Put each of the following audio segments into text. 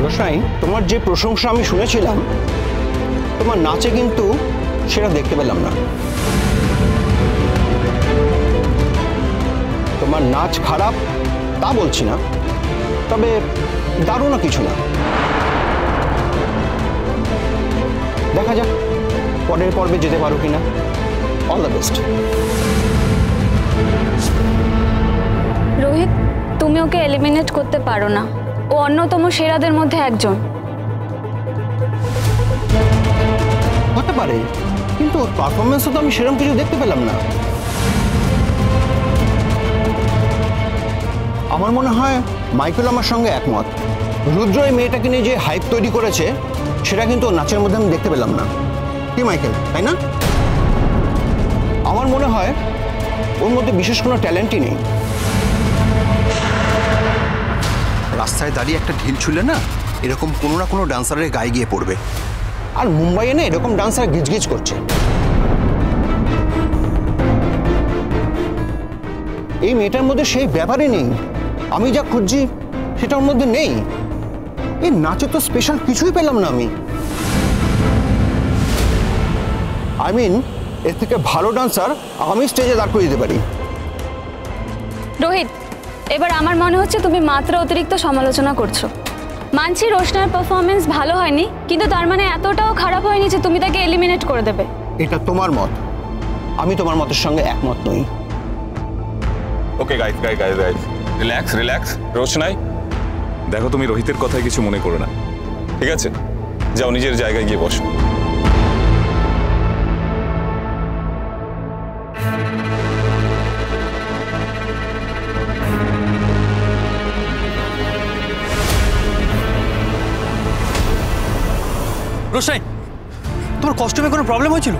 রোশনাই, তোমার যে প্রশংসা আমি শুনেছিলাম, তোমার নাচে কিন্তু সেটা দেখতে পেলাম না। তোমার নাচ খারাপ তা বলছি না, তবে দারুণও কিছু না। দেখা যাক পরের পর্বে যেতে পারো কিনা। All the best. রোহিত, তুমি ওকে এলিমিনেট করতে পারো না। ও অন্যতম সেরাদের মধ্যে একজন। হতে পারে, কিন্তু পারফরমেন্সও তো আমি সেরকম কিছু দেখতে পেলাম না। আমার মনে হয় মাইকেল আমার সঙ্গে একমত। রুদ্র এই মেয়েটাকে নিয়ে যে হাইপ তৈরি করেছে সেটা কিন্তু নাচের মধ্যে আমি দেখতে পেলাম না। কি মাইকেল, তাই না? আমার মনে হয় ওর মধ্যে বিশেষ কোনো ট্যালেন্টই নেই। রাস্তায় দাঁড়িয়ে একটা ঢিল ছুলে না এরকম কোনো না কোনো ডান্সারের গায়ে গিয়ে পড়বে। আর মুম্বাইয়ে না এরকম ডান্সার গিজগিজ করছে। এই মেয়েটার মধ্যে সেই ব্যাপারই নেই। আমি যা খুঁজছি সেটা ওর মধ্যে নেই। এই নাচে তো স্পেশাল কিছুই পেলাম না আমি। এর থেকে ভালো ডান্সার আমি স্টেজে দাঁড় করিয়ে দিতে পারি। রোহিত, এবার আমার মনে হচ্ছে তুমি মাত্রা অতিরিক্ত সমালোচনা করছো। মানছি রোশনার পারফরমেন্স ভালো হয়নি, কিন্তু তার মানে এতটাও খারাপ হয়নি যে তুমি তাকে এলিমিনেট করে দেবে। এটা তোমার মত, আমি তোমার মতের সঙ্গে একমত নই। Okay guys, relax relax. Roshnai, দেখো তুমি রোহিতের কথায় কিছু মনে করো না, ঠিক আছে? যাও নিজের জায়গায় গিয়ে বসো। রোশনাই, তোমার কস্টিউমে কোনো প্রবলেম হয়েছিল?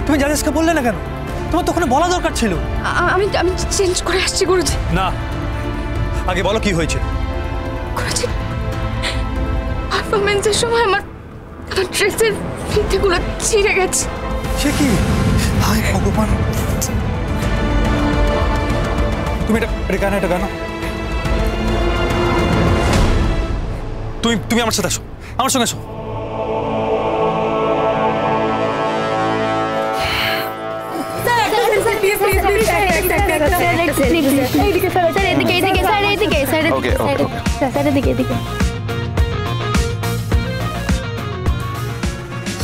তুমি জাজেসকে বললে না কেন? তোমার তো ওখানে বলা দরকার ছিল। আমি চেঞ্জ করে আসছি গুরুজি। না, আগে বলো কি হয়েছে। গুরুজি, পারফরমেন্সের সময় আমার ড্রেসের ফিতেগুলো ছিঁড়ে গেছে। সে কি? হায় ভগবান, তুমি এটা গানো। তুমি আমার সাথে আসো, আমার সঙ্গে আসো।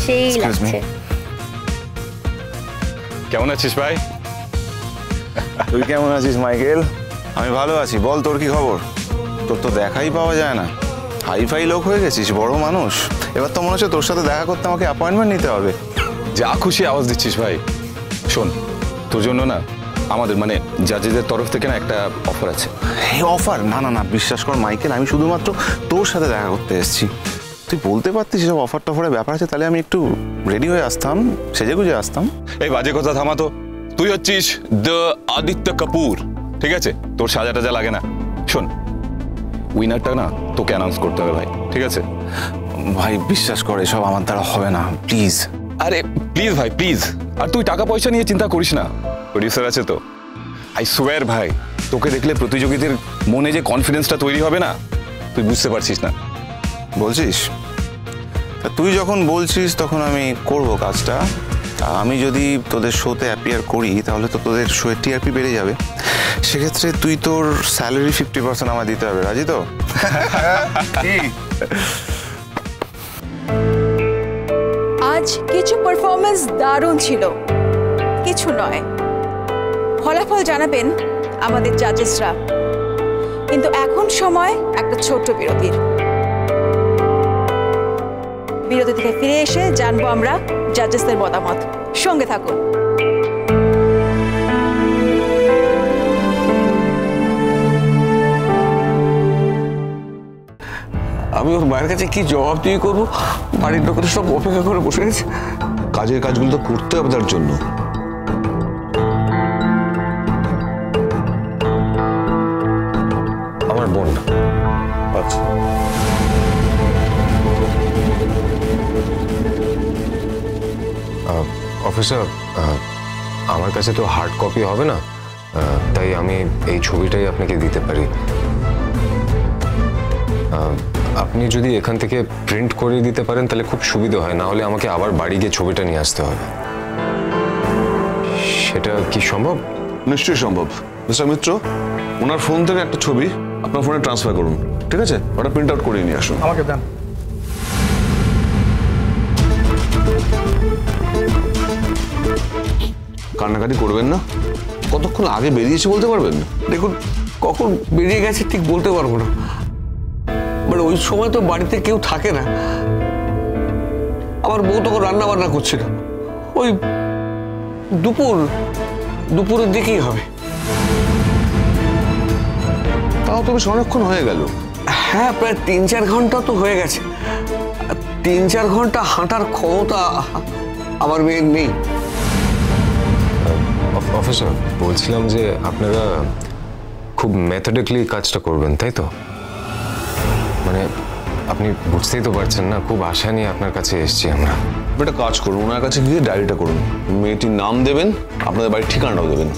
সেই লাগছে। কেমন আছিস ভাই? তুই কেমন আছিস মাইকেল? আমি ভালো আছি। বল, তোর কি খবর? তোর তো দেখাই পাওয়া যায় না। হাইফাই লোক হয়ে গেছিস, বড় মানুষ। এবার তো মনে হচ্ছে তোর সাথে দেখা করতে আমাকে অ্যাপয়েন্টমেন্ট নিতে হবে। যা খুশি আওয়াজ দিচ্ছিস ভাই। শোন, তোর জন্য না আমাদের মানে জাজেদের তরফ থেকে না একটা অফার আছে। এই অফার? না না না, বিশ্বাস কর মাইকেল, আমি শুধুমাত্র তোর সাথে দেখা করতে এসেছি। তুই বলতে পারতিস এসব অফার টফারের ব্যাপার আছে, তাহলে আমি একটু রেডি হয়ে আসতাম, সেজে গুজে আসতাম। এই বাজে কথা থামা তো। তুই হচ্ছিস দ্য আদিত্য কাপুর, ঠিক আছে? তোর সাজা টাজা লাগে না। শোন, উইনারটা না তোকে অ্যানাউন্স করতে হবে ভাই, ঠিক আছে? ভাই বিশ্বাস কর, এসব আমার দ্বারা হবে না, প্লিজ। আরে প্লিজ ভাই, প্লিজ। আর তুই টাকা পয়সা নিয়ে চিন্তা করিস না, প্রডিউসার আছে তো। আই সোয়ার ভাই, তোকে দেখলে প্রতিযোগীদের মনে যে কনফিডেন্সটা তৈরি হবে না, তুই বুঝতে পারছিস না। বলছিস? তা তুই যখন বলছিস তখন আমি করব কাজটা। আমি যদি তোদের শোতে অ্যাপিয়ার করি তাহলে তো তোদের শোয়ের টিআরপি বেড়ে যাবে। সেক্ষেত্রে তুই তোর স্যালারি 50% আমায় দিতে হবে, রাজি তো? আজ কিছু পারফরমেন্স দারুণ ছিল, কিছু নয়। ফলাফল জানাবেন আমাদের জাজেসরা, কিন্তু এখন সময় একটা ছোট্ট বিরতির। বিরতি থেকে ফিরে এসে জানবো আমরা জাজেসদের মতামত। সঙ্গে থাকুন। আমি ওর মায়ের কাছে কি জবাব দিয়ে করবো? বাড়ির লোকেরা সব অপেক্ষা করে বসে গেছে। কাজের কাজগুলো তো করতে হবে তার জন্য। আমার বোন। আচ্ছা, অফিসার, আমার কাছে তো হার্ড কপি হবে না, তাই আমি এই ছবিটাই আপনাকে দিতে পারি। আপনি যদি এখান থেকে প্রিন্ট করে দিতে পারেন তাহলে খুব সুবিধা হয়, না হলে আমাকে আবার বাড়ি গিয়ে ছবিটা নিয়ে আসতে হবে। সেটা কি সম্ভব? নিশ্চয়ই সম্ভব। মিস্টার মিত্র, ওনার ফোন থেকে একটা ছবি আপনার ফোনে ট্রান্সফার করুন, ঠিক আছে? ওটা প্রিন্ট আউট করে নিয়ে আসুন। আমাকে দেন। কান্নাকাটি করবেন না। কতক্ষণ আগে বেরিয়েছে বলতে পারবেন? দেখুন, কখন বেরিয়ে গেছে ঠিক বলতে পারবো না, বাট ওই সময় তো বাড়িতে কেউ থাকে না। আমার বউ তখন রান্না বান্না করছিল। ওই দুপুরের দিকেই হবে। তাও তো বেশ অনেকক্ষণ হয়ে গেল। হ্যাঁ, প্রায় 3-4 ঘন্টা তো হয়ে গেছে। 3-4 ঘন্টা হাঁটার ক্ষমতা আমার মেয়ের নেই। অফিসার, বলছিলাম যে আপনারা খুব মেথডিক্যালি কাজটা করবেন, তাই তো? মানে আপনি বুঝতেই তো পারছেন না, খুব আশা নিয়ে আপনার কাছে এসেছি আমরা। একটা কাজ করুন, ওনার কাছে গিয়ে ডায়েরিটা করুন, মেয়েটির নাম দেবেন, আপনাদের বাড়ির ঠিকানাটাও দেবেন,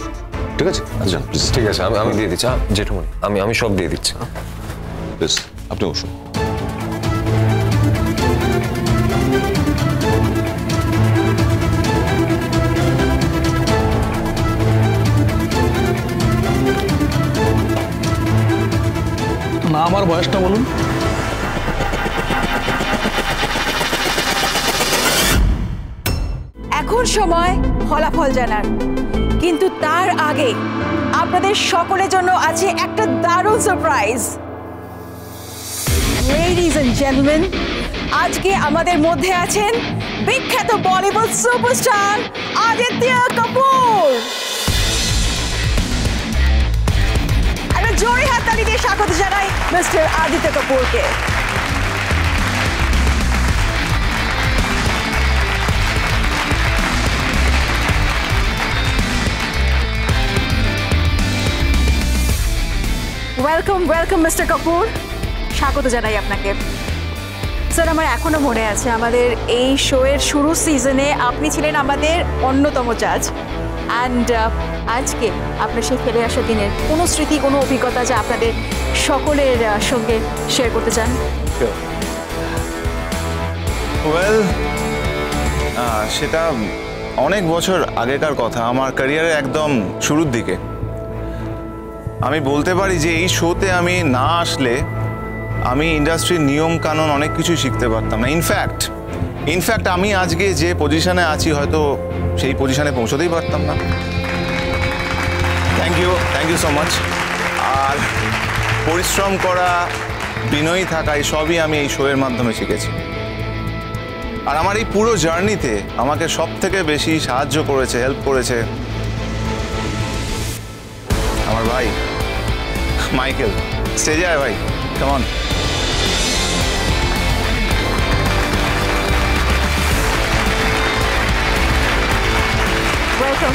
ঠিক আছে? আচ্ছা প্লিজ। ঠিক আছে, আমি দিয়ে দিচ্ছি। জেঠুমনি, আমি সব দিয়ে দিচ্ছি। প্লিজ আপনি বসুন। না, আমার বয়সটা বলুন। এখন সময় ফলাফল জানার, কিন্তু তার আগে আপনাদের সকলের জন্য আছে একটা দারুণ সারপ্রাইজ। লেডিজ এন্ড জেন্টলম্যান, আজকে আমাদের মধ্যে আছেন বিখ্যাত বলিউড সুপারস্টার আদিত্য কাপুর। একটা জোরে হাততালি দিয়ে স্বাগত জানাই মিস্টার আদিত্য কাপুরকে। ওয়েলকাম মিস্টার কাপুর, স্বাগত জানাই আপনাকে। স্যার, আমার এখনো মনে আছে আমাদের এই শোয়ের শুরু সিজনে আপনি ছিলেন আমাদের অন্যতম জাজ, অ্যান্ড আজকে আপনার সেই ফেলে আসা দিনের কোনো স্মৃতি, কোনো অভিজ্ঞতা যা আপনাদের সকলের সঙ্গে শেয়ার করতে চান? ওয়েল, সেটা অনেক বছর আগেকার কথা, আমার ক্যারিয়ারের একদম শুরুর দিকে। আমি বলতে পারি যে এই শোতে আমি না আসলে আমি ইন্ডাস্ট্রির নিয়ম কানুন অনেক কিছু শিখতে পারতাম না। ইনফ্যাক্ট আমি আজকে যে পজিশনে আছি হয়তো সেই পজিশনে পৌঁছতেই পারতাম না। Thank you so much. আর পরিশ্রম করা, বিনয়ী থাকা, এই সবই আমি এই শোয়ের মাধ্যমে শিখেছি। আর আমার এই পুরো জার্নিতে আমাকে সব থেকে বেশি সাহায্য করেছে, হেল্প করেছে আমার ভাই মাইকেল। স্টেজে আয় ভাই, come on. Welcome.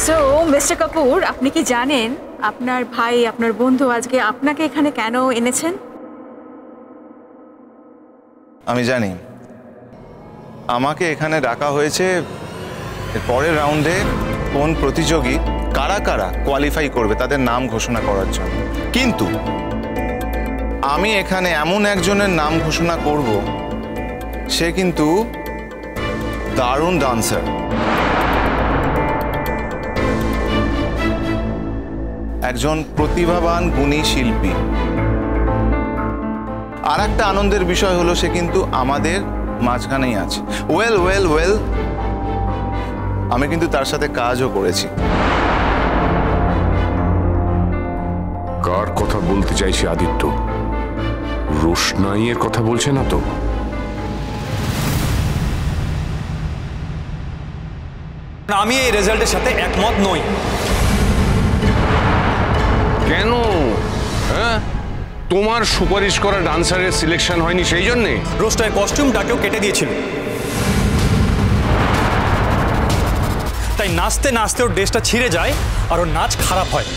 So mister Kapoor, আপনি কি জানেন আপনার ভাই, আপনার বন্ধু আজকে আপনাকে এখানে কেন এনেছেন? আমি জানি। আমাকে এখানে ডাকা হয়েছে এর পরের রাউন্ডে কোন প্রতিযোগী কারা কারা কোয়ালিফাই করবে তাদের নাম ঘোষণা করার জন্য। কিন্তু আমি এখানে এমন একজনের নাম ঘোষণা করব, সে কিন্তু দারুণ ডান্সার, একজন প্রতিভাবান গুণী শিল্পী। আর একটা আনন্দের বিষয় হলো সে কিন্তু আমাদের মাঝখানেই আছে। ওয়েল, আমি কিন্তু তার সাথে কাজও করেছি। কার কথা বলতে চাইছি আদিত্য? রোশনাইয়ের কথা বলছে না তো? আমি এই রেজাল্টের সাথে একমত নই। কেন? হ্যাঁ, তোমার সুপারিশ করা ডান্সারের সিলেকশন হয়নি সেই জন্যে? রোস্টার কস্টিউমটাকেও কেটে দিয়েছিল, তাই নাচতে নাচতে ওর ড্রেসটা ছিঁড়ে যায় আর ওর নাচ খারাপ হয়।